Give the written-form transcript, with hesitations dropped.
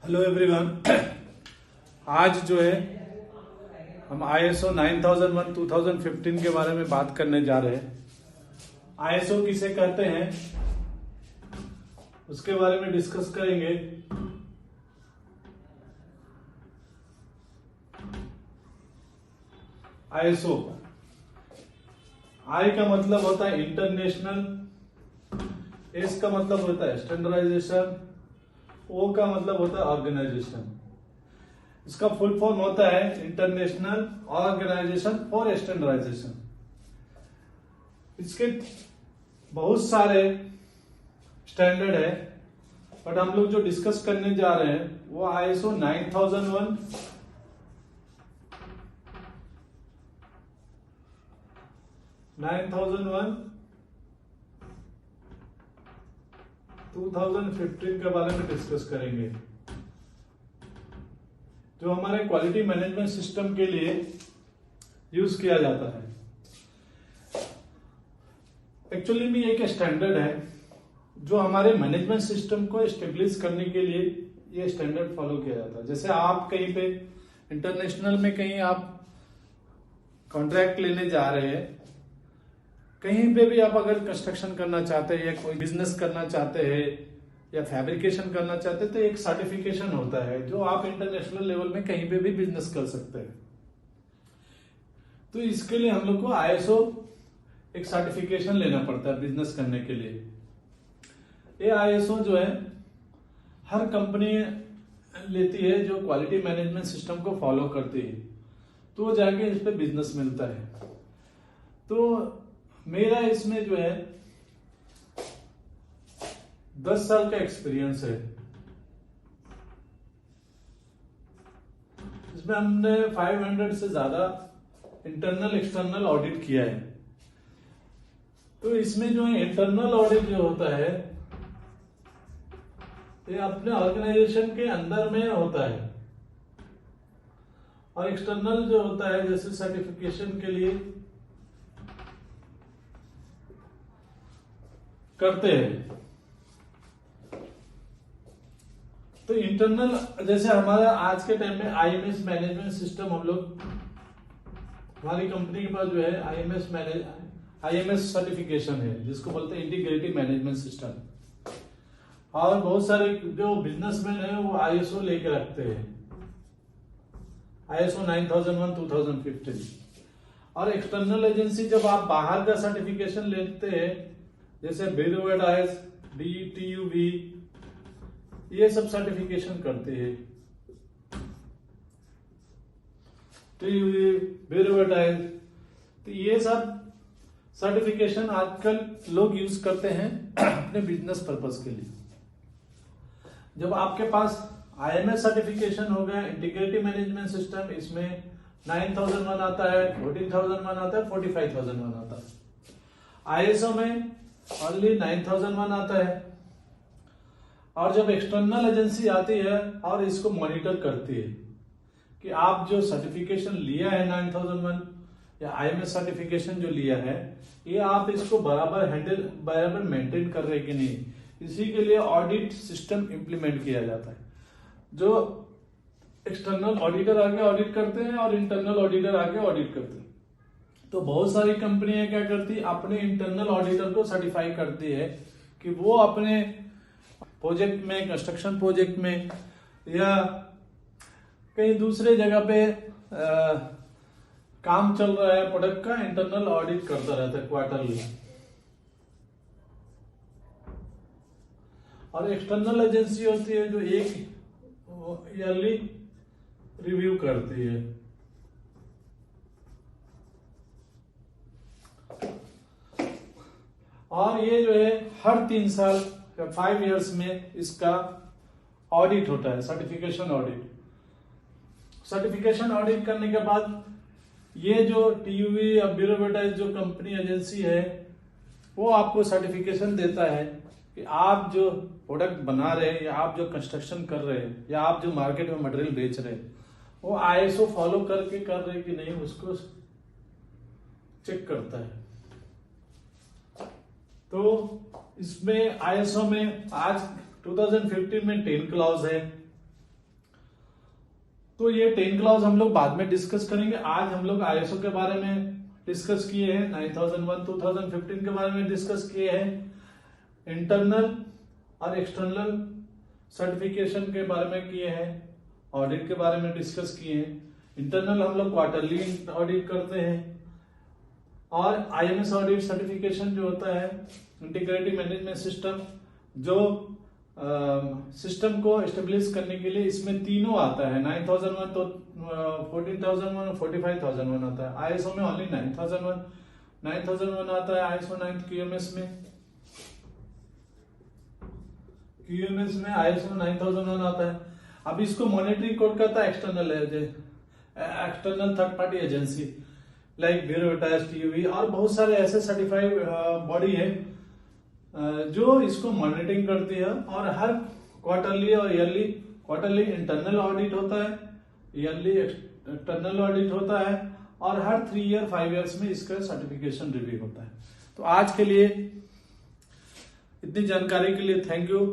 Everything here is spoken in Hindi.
Hello everyone. आज जो है हम ISO 9001 2015 के बारे में बात करने जा रहे हैं। ISO किसे कहते हैं उसके बारे में डिस्कस करेंगे। ISO I का मतलब होता है इंटरनेशनल, S का मतलब होता है स्टैंडर्डाइजेशन, O का मतलब होता है ऑर्गेनाइजेशन। इसका फुल फॉर्म होता है इंटरनेशनल ऑर्गेनाइजेशन फॉर स्टैंडर्डाइजेशन। इसके बहुत सारे स्टैंडर्ड है, बट हम लोग जो डिस्कस करने जा रहे हैं वो ISO 9001 2015 के बारे में डिस्कस करेंगे, जो हमारे क्वालिटी मैनेजमेंट सिस्टम के लिए यूज किया जाता है। एक्चुअली में एक स्टैंडर्ड है जो हमारे मैनेजमेंट सिस्टम को एस्टेब्लिश करने के लिए ये स्टैंडर्ड फॉलो किया जाता है। जैसे आप कहीं पे इंटरनेशनल में कहीं आप कॉन्ट्रैक्ट लेने जा रहे हैं, कहीं पे भी आप अगर कंस्ट्रक्शन करना चाहते हैं या कोई बिजनेस करना चाहते हैं या फैब्रिकेशन करना चाहते हैं, तो एक सर्टिफिकेशन होता है जो आप इंटरनेशनल लेवल में कहीं पे भी बिजनेस कर सकते हैं। तो इसके लिए हम लोग को ISO एक सर्टिफिकेशन लेना पड़ता है बिजनेस करने के लिए। ये ISO जो है हर कंपनी लेती है जो क्वालिटी मैनेजमेंट सिस्टम को फॉलो करती है, तो जाके इस पे बिजनेस मिलता है। तो मेरा इसमें जो है 10 साल का एक्सपीरियंस है। इसमें हमने 500 से ज्यादा इंटरनल एक्सटर्नल ऑडिट किया है। तो इसमें जो है इंटरनल ऑडिट जो होता है ये अपने ऑर्गेनाइजेशन के अंदर में होता है, और एक्सटर्नल जो होता है जैसे सर्टिफिकेशन के लिए करते हैं। तो इंटरनल जैसे हमारा आज के टाइम में IMS मैनेजमेंट सिस्टम, हम लोग हमारी कंपनी के पास जो है IMS सर्टिफिकेशन है जिसको बोलते हैं इंटीग्रेटेड मैनेजमेंट सिस्टम। और बहुत सारे जो बिजनेसमैन है वो ISO लेके रखते हैं, ISO 9001 2015। और एक्सटर्नल एजेंसी जब आप बाहर का सर्टिफिकेशन लेते हैं जैसे ब्यूरो डाइस, BTUV, ये सब सर्टिफिकेशन करते हैं। ब्यूरो डाइस, तो ये सब सर्टिफिकेशन आजकल लोग यूज करते हैं अपने बिजनेस पर्पस के लिए। जब आपके पास IMS सर्टिफिकेशन हो गया, इंटीग्रेटेड मैनेजमेंट सिस्टम, इसमें 9001 आता है, 14001 आता है, 45001 आता है। ISO में ओनली 9001 आता है। और जब एक्सटर्नल एजेंसी आती है और इसको मॉनिटर करती है कि आप जो सर्टिफिकेशन लिया है 9001 या IMS सर्टिफिकेशन जो लिया है, ये आप इसको बराबर मेंटेन कर रहे कि नहीं, इसी के लिए ऑडिट सिस्टम इंप्लीमेंट किया जाता है। जो एक्सटर्नल ऑडिटर आगे ऑडिट करते हैं और इंटरनल ऑडिटर आगे ऑडिट करते हैं। तो बहुत सारी कंपनियां क्या करती है, अपने इंटरनल ऑडिटर को सर्टिफाई करती है कि वो अपने प्रोजेक्ट में, कंस्ट्रक्शन प्रोजेक्ट में या कहीं दूसरे जगह पे काम चल रहा है प्रोडक्ट का, इंटरनल ऑडिट करता रहता है क्वार्टरली। और एक्सटर्नल एजेंसी होती है जो एक ईयरली रिव्यू करती है। और ये जो है हर 3 साल या 5 इयर्स में इसका ऑडिट होता है, सर्टिफिकेशन ऑडिट। सर्टिफिकेशन ऑडिट करने के बाद ये जो TUV या ब्यूरोक्रेटाइज जो कंपनी एजेंसी है वो आपको सर्टिफिकेशन देता है कि आप जो प्रोडक्ट बना रहे हैं या आप जो कंस्ट्रक्शन कर रहे हैं या आप जो मार्केट में मटेरियल बेच रहे हैं वो ISO फॉलो करके कर रहे हैं कि नहीं, उसको चेक करता है। तो इसमें ISO में आज 2015 में 10 क्लॉज है, तो ये 10 क्लॉज हम लोग बाद में डिस्कस करेंगे। आज हम लोग आईएसओ के बारे में डिस्कस किए हैं, 9001 2015 के बारे में डिस्कस किए हैं, इंटरनल और एक्सटर्नल सर्टिफिकेशन के बारे में किए हैं, ऑडिट के बारे में डिस्कस किए हैं। इंटरनल हम लोग क्वार्टरली ऑडिट करते हैं, और आईएमएस ऑडिट सर्टिफिकेशन जो होता है इंटीग्रेटेड मैनेजमेंट सिस्टम, जो सिस्टम को एस्टेब्लिश करने के लिए इसमें तीनों आता है। 9001 तो 14001 और 45001 आता है। आईएसओ में ओनली 9001 आता है। आईएसओ 9 क्यूएमएस में आईएसओ 9001 आता है। अब इसको मॉनिटरिंग कोड करता है external third party agency like bureau test, TV और बहुत सारे ऐसे सर्टिफाइड बॉडी है जो इसको मॉनिटरिंग करती है। और हर क्वार्टरली और ईयरली, क्वार्टरली इंटरनल ऑडिट होता है, ईयरली एक्सटर्नल ऑडिट होता है, और हर 3 ईयर 5 ईयर्स में इसका सर्टिफिकेशन रिव्यू होता है। तो आज के लिए इतनी जानकारी के लिए थैंक यू।